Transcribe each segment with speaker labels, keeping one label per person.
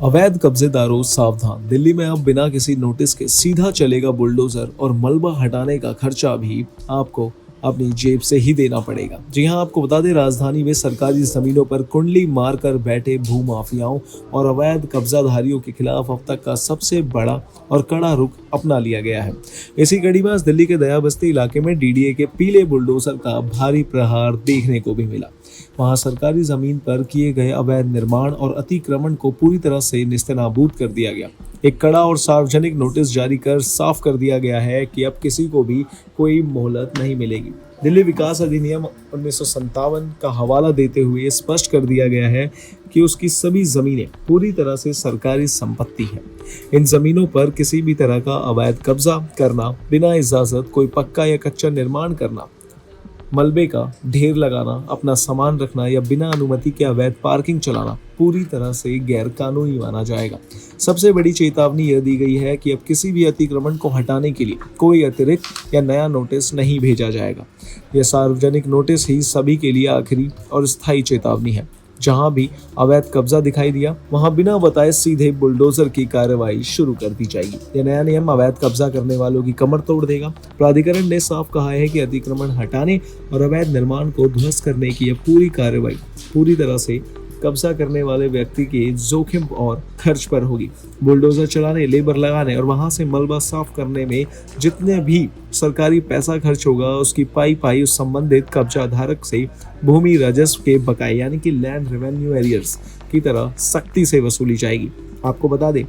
Speaker 1: अवैध कब्जेदारों सावधान। दिल्ली में अब बिना किसी नोटिस के सीधा चलेगा बुलडोजर और मलबा हटाने का खर्चा भी आपको अपनी जेब से ही देना पड़ेगा। जी हां, आपको बता दें, राजधानी में सरकारी जमीनों पर कुंडली मारकर बैठे भूमाफियाओं और अवैध कब्जाधारियों के खिलाफ अब तक का सबसे बड़ा और कड़ा रुख अपना लिया गया है। इसी कड़ी में आज दिल्ली के दया बस्ती इलाके में डीडीए के पीले बुलडोजर का भारी प्रहार देखने को भी मिला। वहां सरकारी जमीन पर किए गए अवैध निर्माण और अतिक्रमण को पूरी तरह से नेस्तनाबूद कर दिया गया। एक कड़ा और सार्वजनिक नोटिस जारी कर साफ कर दिया गया है कि अब किसी को भी कोई मोहलत नहीं मिलेगी। दिल्ली विकास अधिनियम 1957 का हवाला देते हुए स्पष्ट कर दिया गया है कि उसकी सभी जमीनें पूरी तरह से सरकारी संपत्ति है। इन जमीनों पर किसी भी तरह का अवैध कब्जा करना, बिना इजाजत कोई पक्का या कच्चा निर्माण करना, मलबे का ढेर लगाना, अपना सामान रखना या बिना अनुमति के अवैध पार्किंग चलाना पूरी तरह से गैर कानूनी माना जाएगा। सबसे बड़ी चेतावनी यह दी गई है कि अब किसी भी अतिक्रमण को हटाने के लिए कोई अतिरिक्त या नया नोटिस नहीं भेजा जाएगा। यह सार्वजनिक नोटिस ही सभी के लिए आखिरी और स्थायी चेतावनी है। जहां भी अवैध कब्जा दिखाई दिया, वहां बिना बताए सीधे बुलडोजर की कार्रवाई शुरू कर दी जाएगी। यह नया नियम अवैध कब्जा करने वालों की कमर तोड़ देगा। प्राधिकरण ने साफ कहा है कि अतिक्रमण हटाने और अवैध निर्माण को ध्वस्त करने की यह पूरी कार्रवाई पूरी तरह से कब्जा करने वाले व्यक्ति के जोखिम और खर्च पर होगी। बुलडोजर चलाने, लेबर लगाने और वहां से मलबा साफ करने में जितने भी सरकारी पैसा खर्च होगा, उसकी पाई उस संबंधित कब्जा धारक से भूमि राजस्व के बकाये यानी कि लैंड रेवेन्यू एरियर्स की तरह सख्ती से वसूली जाएगी। आपको बता दें,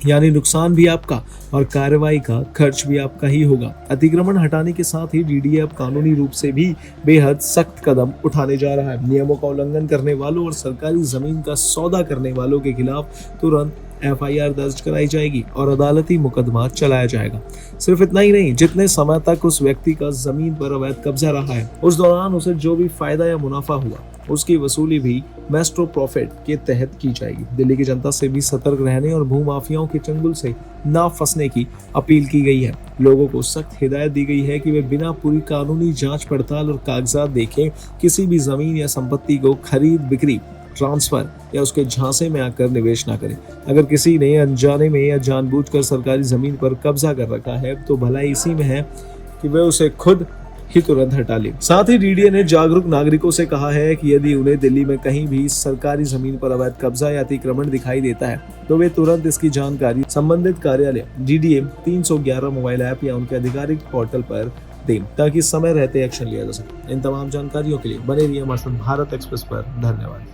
Speaker 1: यानी नुकसान भी आपका और कार्रवाई का खर्च भी आपका ही होगा। अतिक्रमण हटाने के साथ ही डीडीए अब कानूनी रूप से भी बेहद सख्त कदम उठाने जा रहा है। नियमों का उल्लंघन करने वालों और सरकारी जमीन का सौदा करने वालों के खिलाफ तुरंत एफआईआर दर्ज कराई जाएगी और अदालती मुकदमा चलाया जाएगा। सिर्फ इतना ही नहीं, जितने समय तक उस व्यक्ति का जमीन पर अवैध कब्जा रहा है, उस दौरान उसे जो भी फायदा या मुनाफा हुआ, उसकी वसूली भी मेस्ट्रो प्रॉफिट के तहत की जाएगी। दिल्ली की जनता से भी सतर्क रहने और भूमाफियाओं के चंगुल से ना फंसने की अपील की गई है। लोगों को सख्त हिदायत दी गई है कि वे बिना पूरी कानूनी जांच पड़ताल और कागजात देखे किसी भी जमीन या संपत्ति को खरीद, बिक्री, ट्रांसफर या उसके झांसे में आकर निवेश ना करें। अगर किसी ने अनजाने में या जानबूझकर सरकारी जमीन पर कब्जा कर रखा है, तो भलाई इसी में है कि वे उसे खुद ही तुरंत हटा ले। साथ ही डीडीए ने जागरूक नागरिकों से कहा है कि यदि उन्हें दिल्ली में कहीं भी सरकारी जमीन पर अवैध कब्जा या अतिक्रमण दिखाई देता है, तो वे तुरंत इसकी जानकारी संबंधित कार्यालय DDA 311 मोबाइल ऐप या उनके आधिकारिक पोर्टल पर दें, ताकि समय रहते एक्शन लिया जा सके। इन तमाम जानकारियों के लिए बने रहिए हमारे साथ भारत एक्सप्रेस पर। धन्यवाद।